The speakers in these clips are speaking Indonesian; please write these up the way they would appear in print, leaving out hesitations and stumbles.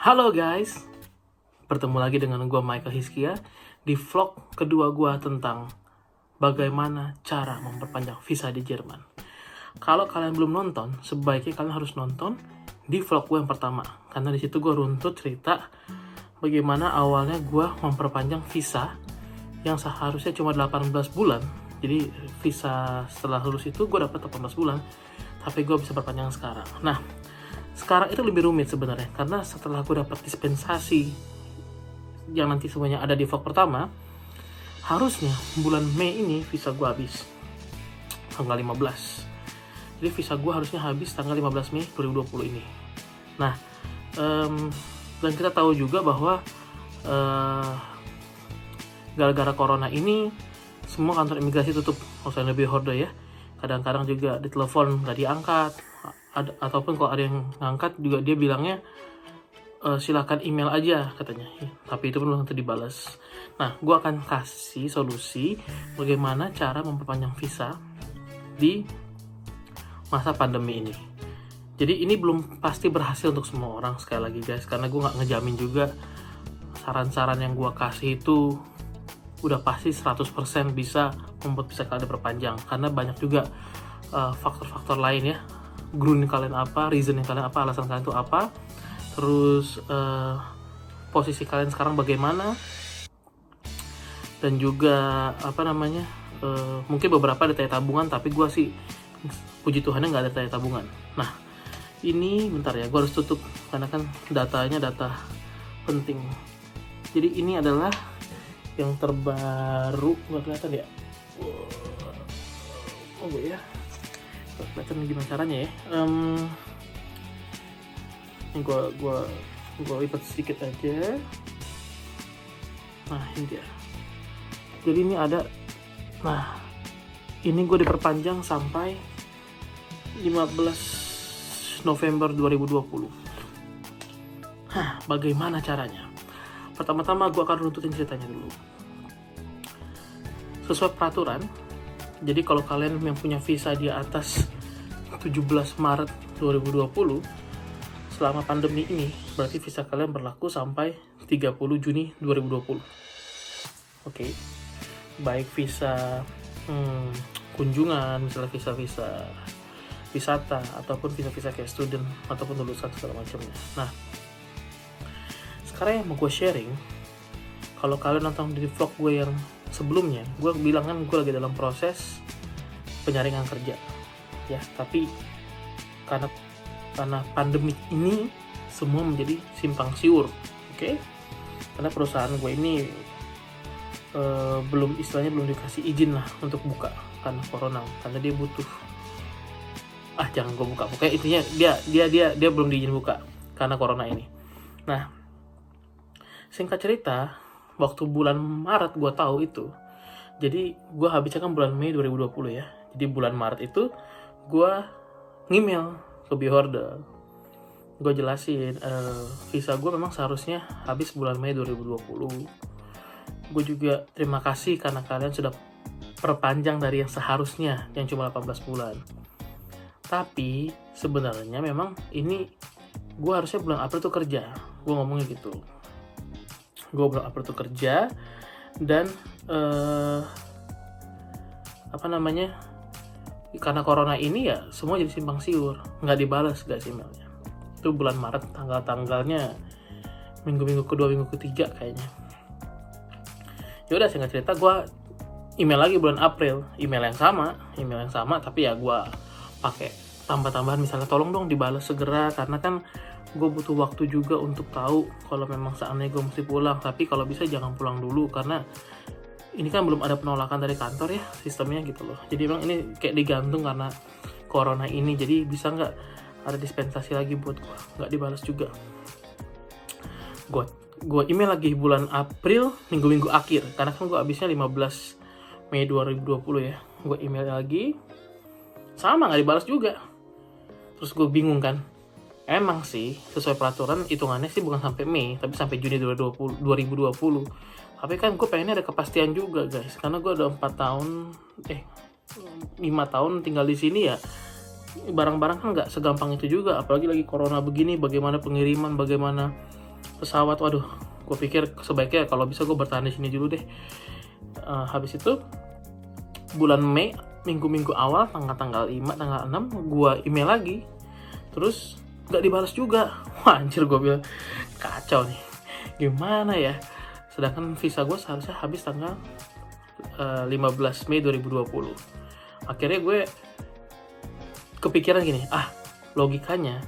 Halo guys, bertemu lagi dengan gue Michael Hiskia di vlog kedua gue tentang bagaimana cara memperpanjang visa di Jerman. Kalau kalian belum nonton, sebaiknya kalian harus nonton di vlog gue yang pertama, karena di situ gue runtut cerita bagaimana awalnya gue memperpanjang visa yang seharusnya cuma 18 bulan. Jadi visa setelah lulus itu gue dapat 18 bulan, tapi gue bisa perpanjang sekarang. Nah, sekarang itu lebih rumit sebenarnya, karena setelah gue dapat dispensasi yang nanti semuanya ada di vlog pertama, harusnya bulan Mei ini visa gue habis tanggal 15. Jadi visa gue harusnya habis tanggal 15 Mei 2020 ini. Nah, dan kita tahu juga bahwa gara-gara corona ini semua kantor imigrasi tutup, maksudnya lebih horde ya. Kadang-kadang juga ditelepon nggak diangkat, ataupun kalau ada yang ngangkat juga dia bilangnya silakan email aja katanya, tapi itu pun belum tentu dibalas. Nah, gue akan kasih solusi bagaimana cara memperpanjang visa di masa pandemi ini. Jadi ini belum pasti berhasil untuk semua orang, sekali lagi guys, karena gue nggak ngejamin juga saran-saran yang gue kasih itu udah pasti 100% bisa membuat visa kalian diperpanjang, karena banyak juga faktor-faktor lain ya. Ground kalian apa, reason kalian apa, alasan kalian itu apa, terus posisi kalian sekarang bagaimana, dan juga mungkin beberapa ada data tabungan, tapi gue sih puji Tuhannya nggak ada data tabungan. Nah, ini bentar ya, gue harus tutup karena kan datanya data penting. Jadi ini adalah yang terbaru, nggak kelihatan ya? Oh ya, kelihatan gimana caranya ya. Ini gue lipat sedikit aja. Nah, ini dia. Jadi ini ada, nah ini gue diperpanjang sampai 15 November 2020. Bagaimana caranya? Pertama-tama gue akan runtutin ceritanya dulu. Sesuai peraturan, jadi kalau kalian yang punya visa di atas 17 Maret 2020, selama pandemi ini, berarti visa kalian berlaku sampai 30 Juni 2020. Oke. Baik visa kunjungan, misalnya visa-visa wisata, ataupun visa-visa kayak student, ataupun lulusan segala macamnya. Nah, sekarang yang mau gue sharing, kalau kalian nonton di vlog gue yang sebelumnya, gue bilang kan gue lagi dalam proses penyaringan kerja ya, tapi karena pandemi ini semua menjadi simpang siur, oke? Karena perusahaan gue ini belum dikasih izin lah untuk buka karena corona, karena dia butuh jangan gue buka, pokoknya intinya dia belum diizin buka karena corona ini. Nah, singkat cerita, waktu bulan Maret gue tahu itu, jadi gue habisnya kan bulan Mei 2020 ya. Jadi bulan Maret itu gue ngemail ke Bihorde, gue jelasin visa gue memang seharusnya habis bulan Mei 2020. Gue juga terima kasih karena kalian sudah perpanjang dari yang seharusnya yang cuma 18 bulan. Tapi sebenarnya memang ini gue harusnya bulan April tuh kerja. Gue ngomongnya gitu. Gue bulan April tuh kerja, dan karena corona ini ya semua jadi simpang siur, nggak dibalas guys emailnya. Itu bulan Maret, tanggalnya minggu kedua, minggu ketiga kayaknya. Ya udah, singkat cerita gue email lagi bulan April, email yang sama, tapi ya gue pakai tambah-tambahan, misalnya tolong dong dibalas segera, karena kan gue butuh waktu juga untuk tahu kalau memang saatnya gue mesti pulang, tapi kalau bisa jangan pulang dulu, karena ini kan belum ada penolakan dari kantor ya sistemnya gitu loh. Jadi memang ini kayak digantung karena corona ini, jadi bisa nggak ada dispensasi lagi buat gue, nggak dibalas juga. Gue email lagi bulan April, minggu akhir, karena kan gue habisnya 15 Mei 2020 ya. Gue email lagi, sama nggak dibalas juga. Terus gue bingung kan, emang sih sesuai peraturan hitungannya sih bukan sampai Mei, tapi sampai Juni 2020. Tapi kan gue pengennya ada kepastian juga guys, karena gue udah 5 tahun tinggal di sini ya. Barang-barang kan nggak segampang itu juga, apalagi lagi corona begini, bagaimana pengiriman, bagaimana pesawat. Waduh, gue pikir sebaiknya kalau bisa gue bertahan di sini dulu deh. Habis itu bulan Mei, minggu-minggu awal, tanggal 5, tanggal 6, gue email lagi, terus gak dibalas juga. Wah anjir, gue bilang kacau nih, gimana ya, sedangkan visa gue seharusnya habis tanggal 15 Mei 2020. Akhirnya gue kepikiran gini, logikanya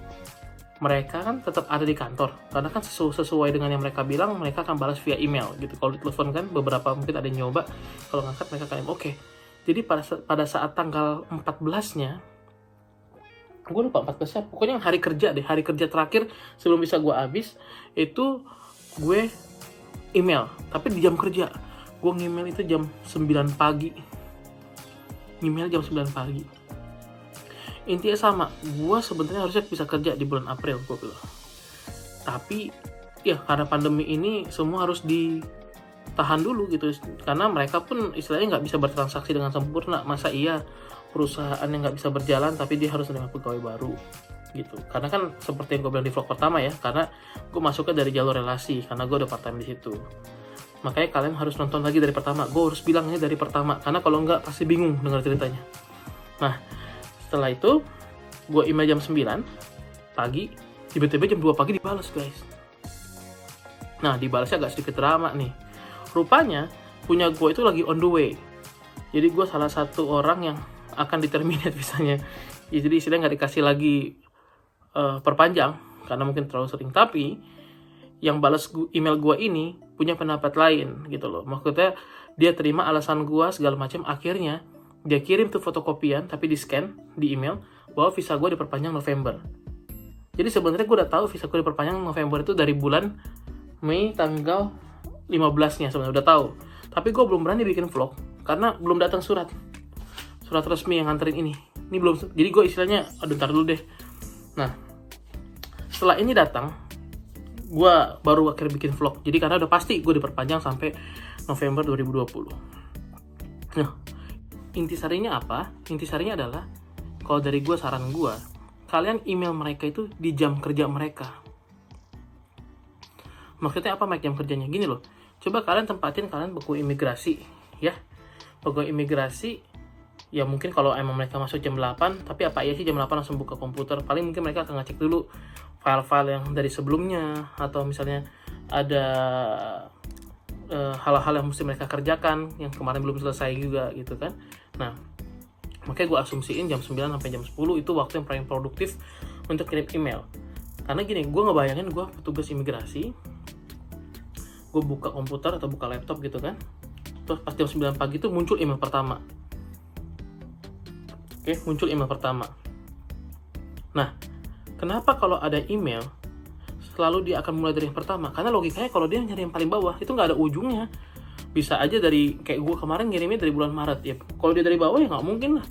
mereka kan tetap ada di kantor, karena kan sesuai dengan yang mereka bilang, mereka akan balas via email gitu. Kalau ditelepon kan beberapa mungkin ada yang nyoba, kalau ngangkat mereka akan oke. Jadi pada saat tanggal 14-nya, gue lupa 14-nya, pokoknya hari kerja terakhir sebelum bisa gue habis, itu gue email, tapi di jam kerja. Gue nge-email itu jam 9 pagi. Email jam 9 pagi. Intinya sama, gue sebenarnya harusnya bisa kerja di bulan April, gue bilang. Tapi ya karena pandemi ini semua harus ditahan dulu gitu, karena mereka pun istilahnya nggak bisa bertransaksi dengan sempurna. Masa iya perusahaan yang nggak bisa berjalan tapi dia harus menerima pegawai baru gitu. Karena kan seperti yang gue bilang di vlog pertama ya, karena gue masuknya dari jalur relasi, karena gue udah part time di situ. Makanya kalian harus nonton lagi dari pertama. Gue harus bilangnya dari pertama, karena kalau nggak pasti bingung dengar ceritanya. Nah, setelah itu gue email jam 9 pagi, tiba-tiba jam 2 pagi dibalas guys. Nah, dibalasnya agak sedikit drama nih. Rupanya punya gue itu lagi on the way. Jadi gue salah satu orang yang akan diterminate visanya. Jadi istilahnya nggak dikasih lagi perpanjang karena mungkin terlalu sering. Tapi yang balas email gue ini punya pendapat lain gitu loh. Maksudnya dia terima alasan gue segala macam. Akhirnya dia kirim tuh fotokopian tapi di scan di email bahwa visa gue diperpanjang November. Jadi sebenarnya gue udah tahu visa gue diperpanjang November itu dari bulan Mei tanggal 15-nya sebenarnya udah tahu. Tapi gue belum berani bikin vlog karena belum datang surat resmi yang nganterin ini. Ini belum. Jadi gue istilahnya ntar dulu deh. Nah, setelah ini datang, gue baru akhirnya bikin vlog. Jadi karena udah pasti gue diperpanjang sampai November 2020. Nah, intisarinya apa? Intisarinya adalah, kalau dari gue, saran gue, kalian email mereka itu di jam kerja mereka. Maksudnya apa jam kerjanya? Gini loh, coba kalian tempatin kalian pegawai imigrasi, ya. Pegawai imigrasi, ya mungkin kalau emang mereka masuk jam 8, tapi apa iya sih jam 8 langsung buka komputer? Paling mungkin mereka akan ngecek dulu file-file yang dari sebelumnya, atau misalnya ada hal-hal yang mesti mereka kerjakan yang kemarin belum selesai juga gitu kan. Nah, makanya gue asumsiin jam 9 sampai jam 10 itu waktu yang paling produktif untuk kirim email. Karena gini, gue ngebayangin gue petugas imigrasi, gue buka komputer atau buka laptop gitu kan, terus pas jam 9 pagi itu muncul email pertama. Muncul email pertama. Nah, kenapa kalau ada email selalu dia akan mulai dari yang pertama? Karena logikanya kalau dia nyari yang paling bawah itu nggak ada ujungnya. Bisa aja dari, kayak gue kemarin ngirimnya dari bulan Maret ya. Kalau dia dari bawah ya nggak mungkin lah.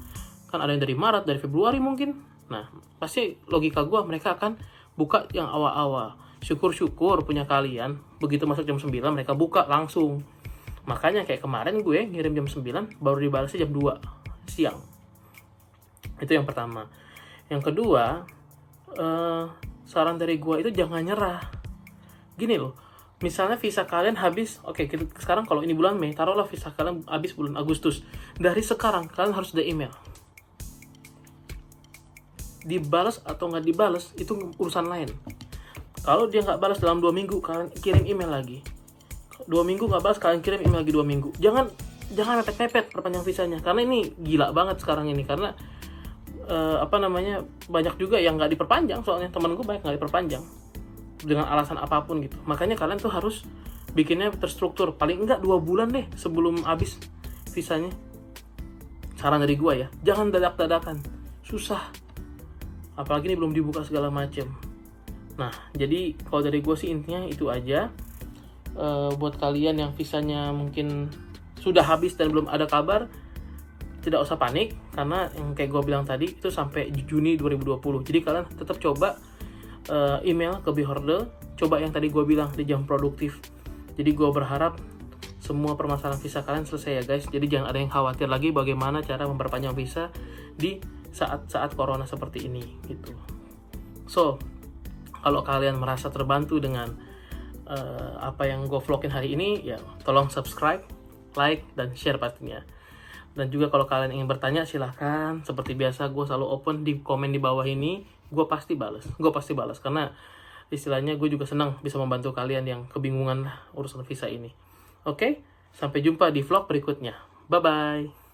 Kan ada yang dari Maret, dari Februari mungkin. Nah, pasti logika gue mereka akan buka yang awal-awal. Syukur-syukur punya kalian, begitu masuk jam 9 mereka buka langsung. Makanya kayak kemarin gue ngirim jam 9 baru dibalasnya jam 2 siang. Itu yang pertama. Yang kedua, saran dari gue itu jangan nyerah. Gini loh, misalnya visa kalian habis, sekarang kalau ini bulan Mei, taruhlah visa kalian habis bulan Agustus. Dari sekarang kalian harus ada email. Dibalas atau nggak dibalas itu urusan lain. Kalau dia nggak balas dalam 2 minggu, kalian kirim email lagi. 2 minggu nggak balas, kalian kirim email lagi 2 minggu. Jangan mepet-mepet perpanjang visanya, karena ini gila banget sekarang ini. Karena banyak juga yang nggak diperpanjang, soalnya temen gue banyak nggak diperpanjang dengan alasan apapun gitu. Makanya kalian tuh harus bikinnya terstruktur, paling enggak 2 bulan deh sebelum habis visanya. Saran dari gue ya, jangan dadak-dadakan, susah, apalagi ini belum dibuka segala macem. Nah, jadi kalau dari gue sih intinya itu aja. Buat kalian yang visanya mungkin sudah habis dan belum ada kabar, tidak usah panik, karena yang kayak gue bilang tadi itu sampai Juni 2020. Jadi kalian tetap coba email ke Bihorde, coba yang tadi gue bilang di jam produktif. Jadi gue berharap semua permasalahan visa kalian selesai ya guys. Jadi jangan ada yang khawatir lagi bagaimana cara memperpanjang visa di saat-saat corona seperti ini gitu. So, kalau kalian merasa terbantu dengan apa yang gue vlogin hari ini, ya tolong subscribe, like, dan share pastinya. Dan juga kalau kalian ingin bertanya, silahkan. Seperti biasa, gue selalu open di komen di bawah ini. Gue pasti balas karena istilahnya gue juga senang bisa membantu kalian yang kebingungan lah urusan visa ini. Oke, sampai jumpa di vlog berikutnya. Bye bye.